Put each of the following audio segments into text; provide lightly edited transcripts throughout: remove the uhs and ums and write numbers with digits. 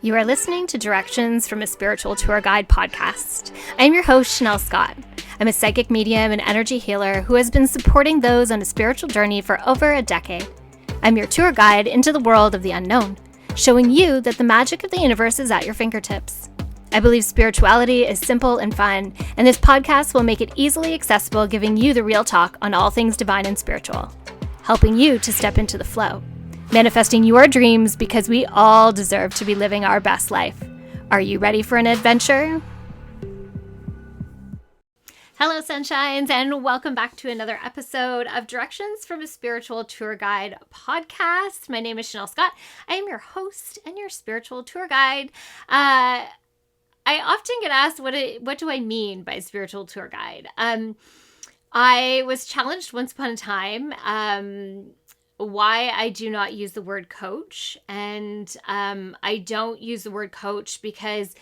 You are listening to Directions from a Spiritual Tour Guide podcast. I am your host, Shanel Scott. I'm a psychic medium and energy healer who has been supporting those on a spiritual journey for over a decade. I'm your tour guide into the world of the unknown, showing you that the magic of the universe is at your fingertips. I believe spirituality is simple and fun, and this podcast will make it easily accessible, giving you the real talk on all things divine and spiritual, helping you to step into the flow. Manifesting your dreams because we all deserve to be living our best life. Are you ready for an adventure? Hello, sunshines, and welcome back to another episode of Directions from a Spiritual Tour Guide podcast. My name is Shanel Scott. I am your host and your spiritual tour guide. I often get asked, what do I mean by spiritual tour guide? I was challenged once upon a time why I do not use the word coach. And I don't use the word coach because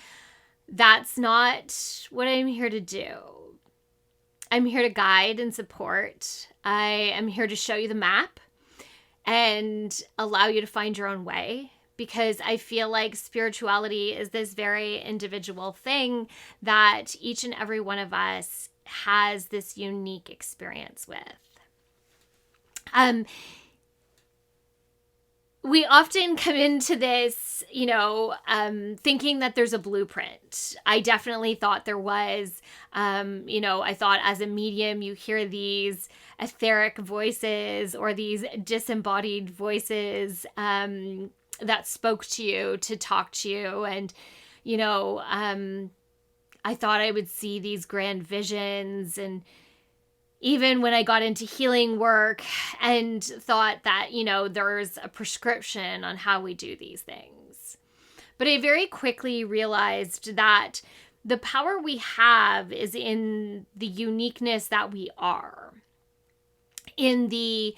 that's not what I'm here to do. I'm here to guide and support. I am here to show you the map and allow you to find your own way, because I feel like spirituality is this very individual thing that each and every one of us has this unique experience with. We often come into this, thinking that there's a blueprint. I definitely thought there was. I thought as a medium, you hear these etheric voices or these disembodied voices that spoke to you, to talk to you. And, I thought I would see these grand visions, and even when I got into healing work and thought that, there's a prescription on how we do these things. But I very quickly realized that the power we have is in the uniqueness that we are, in the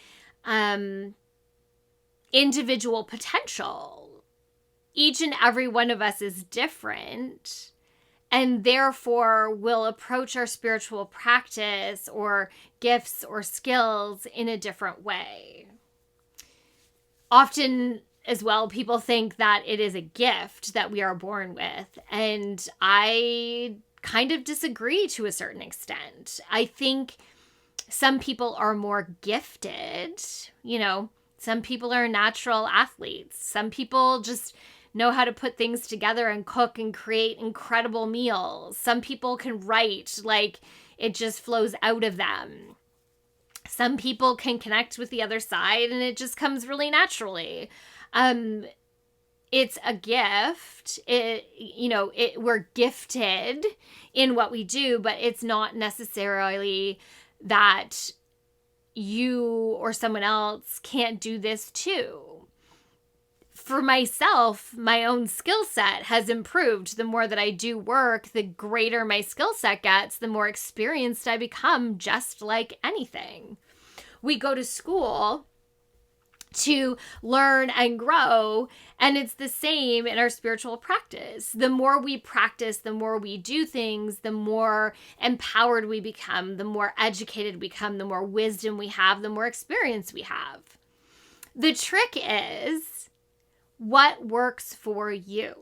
individual potential. Each and every one of us is different, and therefore will approach our spiritual practice or gifts or skills in a different way. Often as well, people think that it is a gift that we are born with, and I kind of disagree to a certain extent. I think some people are more gifted, some people are natural athletes. Some people just know how to put things together and cook and create incredible meals. Some people can write like it just flows out of them. Some people can connect with the other side and it just comes really naturally. It's a gift. We're gifted in what we do, but it's not necessarily that you or someone else can't do this too. For myself, my own skill set has improved. The more that I do work, the greater my skill set gets, the more experienced I become, just like anything. We go to school to learn and grow, and it's the same in our spiritual practice. The more we practice, the more we do things, the more empowered we become, the more educated we become, the more wisdom we have, the more experience we have. The trick is what works for you.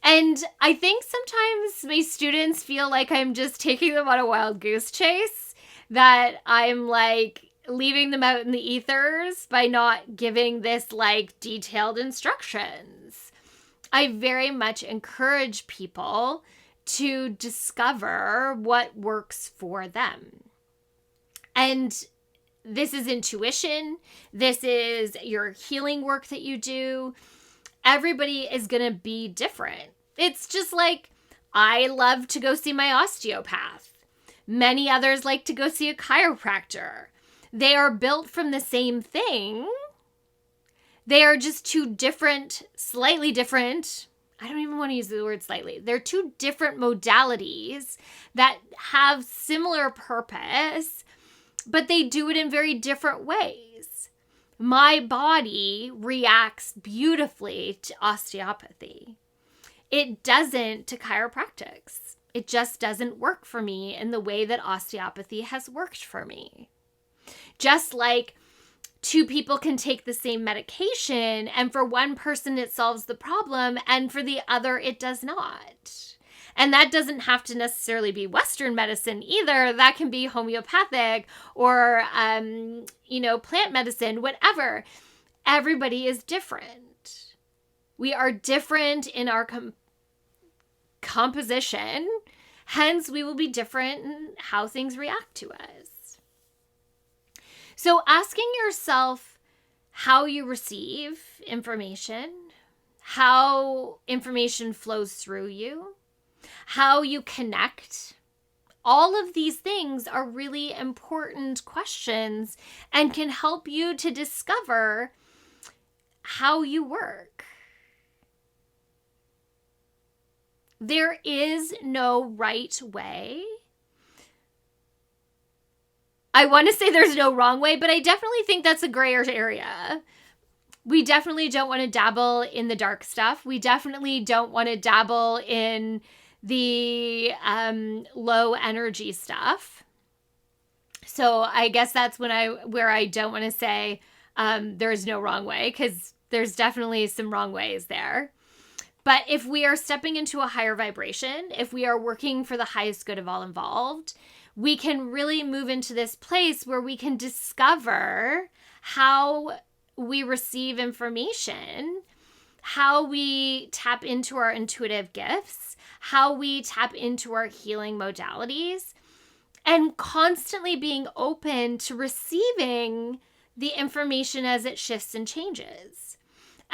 And I think sometimes my students feel like I'm just taking them on a wild goose chase, that I'm like leaving them out in the ethers by not giving this like detailed instructions. I very much encourage people to discover what works for them. And this is intuition. This is your healing work that you do. Everybody is going to be different. It's just like I love to go see my osteopath. Many others like to go see a chiropractor. They are built from the same thing. They are just two different, slightly different. I don't even want to use the word slightly. They're two different modalities that have similar purpose, but they do it in very different ways. My body reacts beautifully to osteopathy. It doesn't to chiropractics. It just doesn't work for me in the way that osteopathy has worked for me. Just like two people can take the same medication, and for one person it solves the problem, and for the other it does not. And that doesn't have to necessarily be Western medicine either. That can be homeopathic or, plant medicine, whatever. Everybody is different. We are different in our composition. Hence, we will be different in how things react to us. So asking yourself how you receive information, how information flows through you, how you connect, all of these things are really important questions and can help you to discover how you work. There is no right way. I want to say there's no wrong way, but I definitely think that's a grayer area. We definitely don't want to dabble in the dark stuff. We definitely don't want to dabble in the low energy stuff. So I guess that's where I don't want to say there's no wrong way, because there's definitely some wrong ways there. But if we are stepping into a higher vibration, if we are working for the highest good of all involved, we can really move into this place where we can discover how we receive information, how we tap into our intuitive gifts, how we tap into our healing modalities, and constantly being open to receiving the information as it shifts and changes.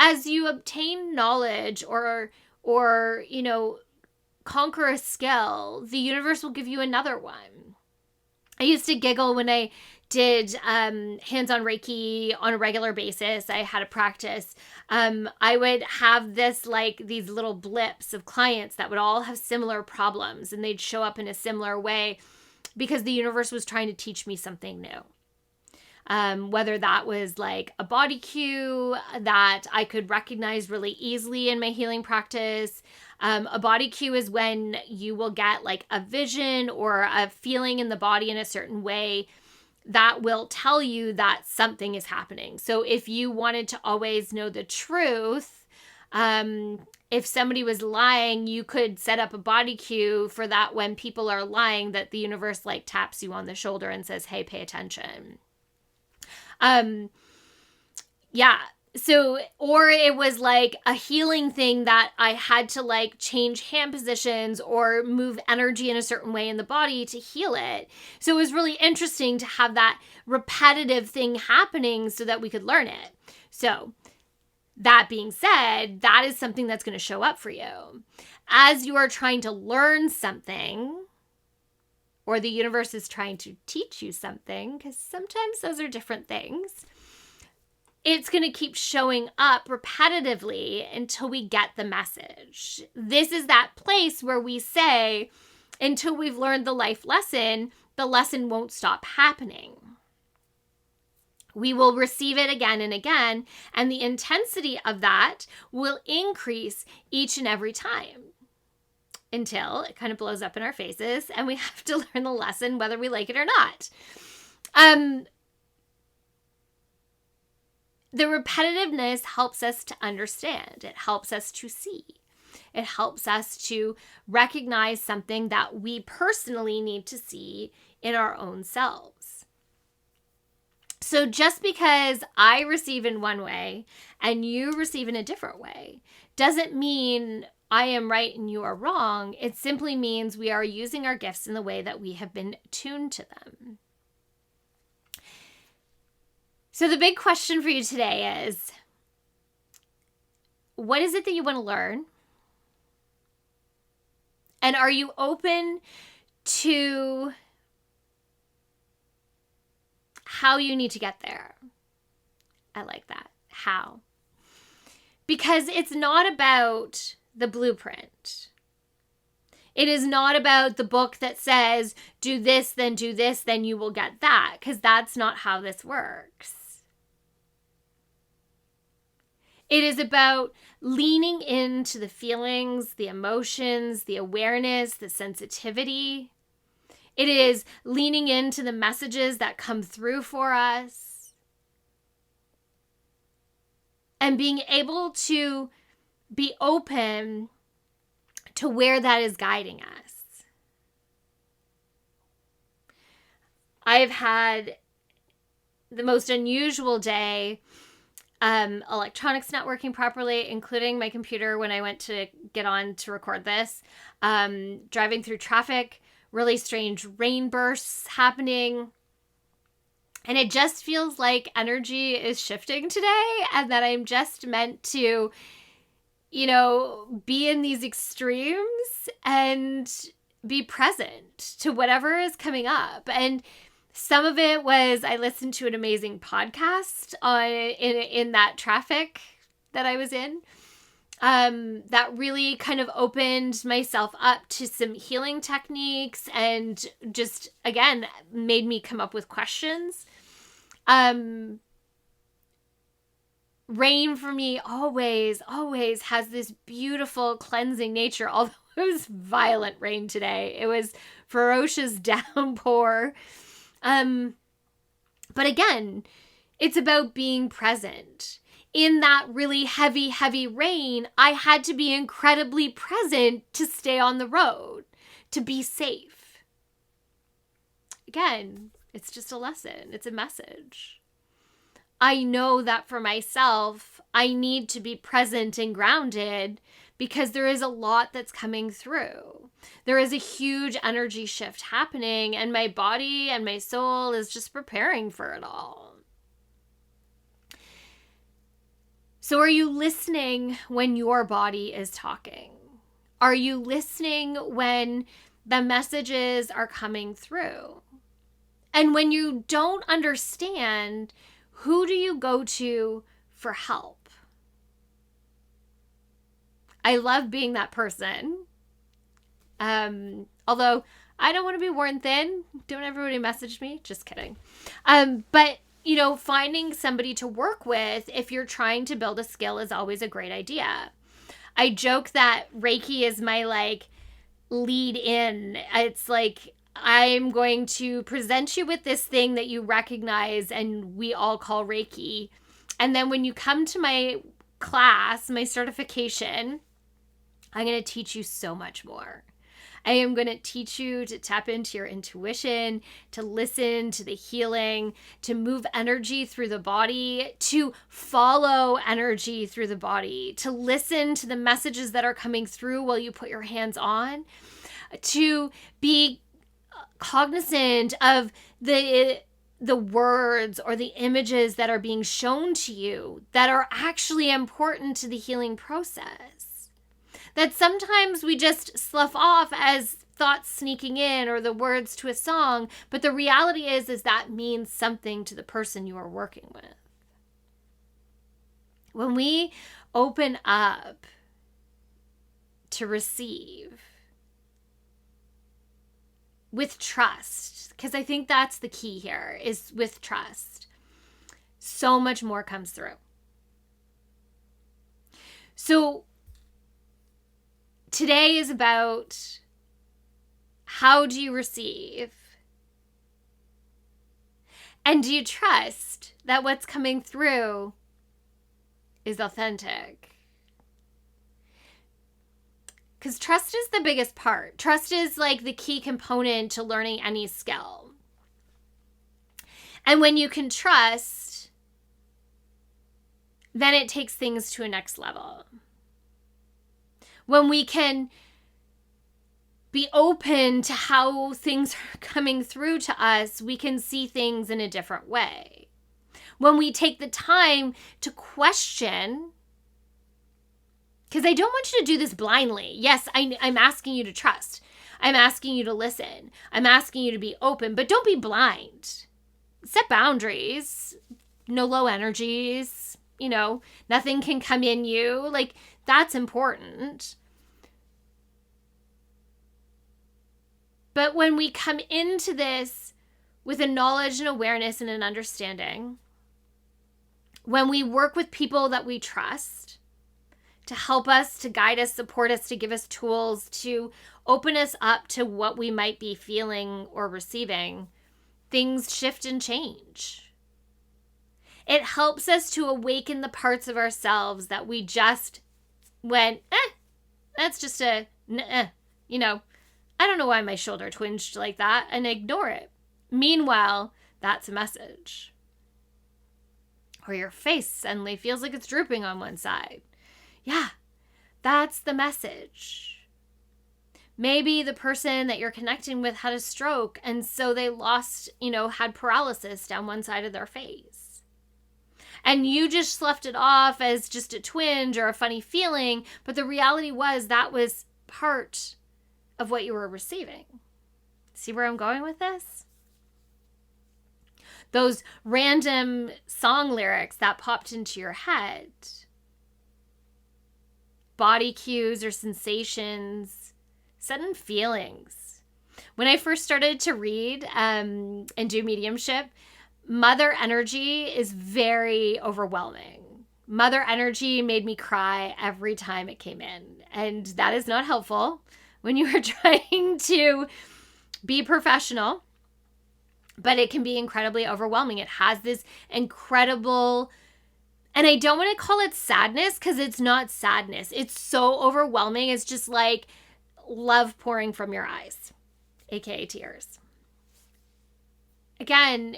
As you obtain knowledge or conquer a skill, the universe will give you another one. I used to giggle when I did hands-on Reiki on a regular basis. I had a practice. I would have these little blips of clients that would all have similar problems, and they'd show up in a similar way because the universe was trying to teach me something new. Whether that was like a body cue that I could recognize really easily in my healing practice. A body cue is when you will get like a vision or a feeling in the body in a certain way that will tell you that something is happening. So if you wanted to always know the truth, if somebody was lying, you could set up a body cue for that when people are lying, that the universe like taps you on the shoulder and says, hey, pay attention. So, or it was like a healing thing that I had to like change hand positions or move energy in a certain way in the body to heal it. So it was really interesting to have that repetitive thing happening so that we could learn it. So that being said, that is something that's going to show up for you. As you are trying to learn something, or the universe is trying to teach you something, because sometimes those are different things, it's going to keep showing up repetitively until we get the message. This is that place where we say, until we've learned the life lesson, the lesson won't stop happening. We will receive it again and again, and the intensity of that will increase each and every time until it kind of blows up in our faces and we have to learn the lesson whether we like it or not. The repetitiveness helps us to understand. It helps us to see. It helps us to recognize something that we personally need to see in our own selves. So just because I receive in one way and you receive in a different way doesn't mean I am right and you are wrong. It simply means we are using our gifts in the way that we have been tuned to them. So the big question for you today is, what is it that you want to learn? And are you open to how you need to get there? I like that. How? Because it's not about the blueprint. It is not about the book that says, do this, then you will get that, because that's not how this works. It is about leaning into the feelings, the emotions, the awareness, the sensitivity. It is leaning into the messages that come through for us. and being able to be open to where that is guiding us. I've had the most unusual day. Electronics not working properly, including my computer when I went to get on to record this. Driving through traffic, really strange rain bursts happening. And it just feels like energy is shifting today, and that I'm just meant to, be in these extremes and be present to whatever is coming up. And some of it was I listened to an amazing podcast in that traffic that I was in. That really kind of opened myself up to some healing techniques and just, again, made me come up with questions. Rain for me always has this beautiful cleansing nature, although it was violent rain today. It was ferocious downpour. But again, it's about being present. In that really heavy, heavy rain, I had to be incredibly present to stay on the road, to be safe. Again, it's just a lesson. It's a message. I know that for myself, I need to be present and grounded because there is a lot that's coming through. There is a huge energy shift happening, and my body and my soul is just preparing for it all. So are you listening when your body is talking? Are you listening when the messages are coming through? And when you don't understand, who do you go to for help? I love being that person. Although I don't want to be worn thin. Don't everybody message me. Just kidding. But finding somebody to work with if you're trying to build a skill is always a great idea. I joke that Reiki is my lead in. It's like, I'm going to present you with this thing that you recognize and we all call Reiki. And then when you come to my class, my certification, I'm going to teach you so much more. I am going to teach you to tap into your intuition, to listen to the healing, to move energy through the body, to follow energy through the body, to listen to the messages that are coming through while you put your hands on, to be cognizant of the words or the images that are being shown to you that are actually important to the healing process. That sometimes we just slough off as thoughts sneaking in or the words to a song, but the reality is that means something to the person you are working with. When we open up to receive with trust, because I think that's the key here, is with trust, so much more comes through. So today is about how do you receive? And do you trust that what's coming through is authentic? Because trust is the biggest part. Trust is the key component to learning any skill. And when you can trust, then it takes things to a next level. When we can be open to how things are coming through to us, we can see things in a different way. When we take the time to question, because I don't want you to do this blindly. Yes, I'm asking you to trust. I'm asking you to listen. I'm asking you to be open, but don't be blind. Set boundaries. No low energies. Nothing can come in you. That's important. But when we come into this with a knowledge and awareness and an understanding, when we work with people that we trust to help us, to guide us, support us, to give us tools, to open us up to what we might be feeling or receiving, things shift and change. It helps us to awaken the parts of ourselves that we just went, that's just I don't know why my shoulder twinged like that, and ignore it. Meanwhile, that's a message. Or your face suddenly feels like it's drooping on one side. Yeah, that's the message. Maybe the person that you're connecting with had a stroke, and so they had paralysis down one side of their face. And you just sloughed it off as just a twinge or a funny feeling, but the reality was that was part of what you were receiving. See where I'm going with this? Those random song lyrics that popped into your head, body cues or sensations, sudden feelings. When I first started to read and do mediumship, mother energy is very overwhelming. Mother energy made me cry every time it came in. And that is not helpful when you are trying to be professional, but it can be incredibly overwhelming. It has this incredible, and I don't want to call it sadness because it's not sadness. It's so overwhelming. It's just like love pouring from your eyes, aka tears. Again,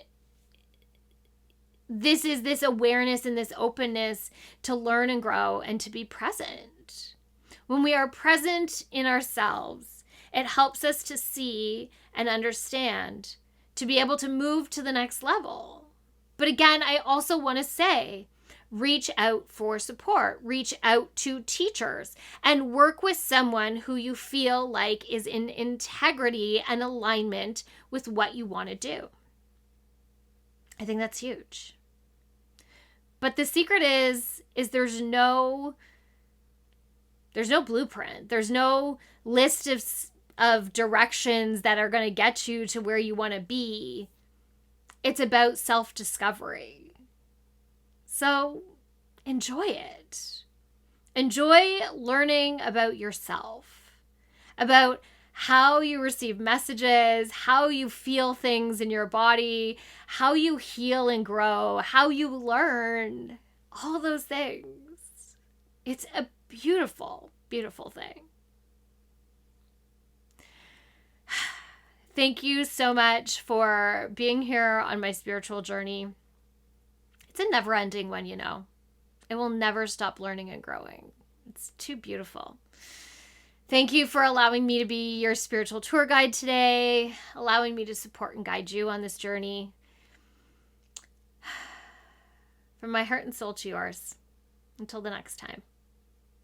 this is this awareness and this openness to learn and grow and to be present. When we are present in ourselves, it helps us to see and understand, to be able to move to the next level. But again, I also want to say, reach out for support, reach out to teachers, and work with someone who you feel like is in integrity and alignment with what you want to do. I think that's huge. But the secret is there's no blueprint. There's no list of directions that are going to get you to where you want to be. It's about self-discovery. So enjoy it. Enjoy learning about yourself, about how you receive messages, how you feel things in your body, how you heal and grow, how you learn, all those things. It's a beautiful, beautiful thing. Thank you so much for being here on my spiritual journey. It's a never-ending one, you know. It will never stop learning and growing. It's too beautiful. Thank you for allowing me to be your spiritual tour guide today, allowing me to support and guide you on this journey. From my heart and soul to yours. Until the next time.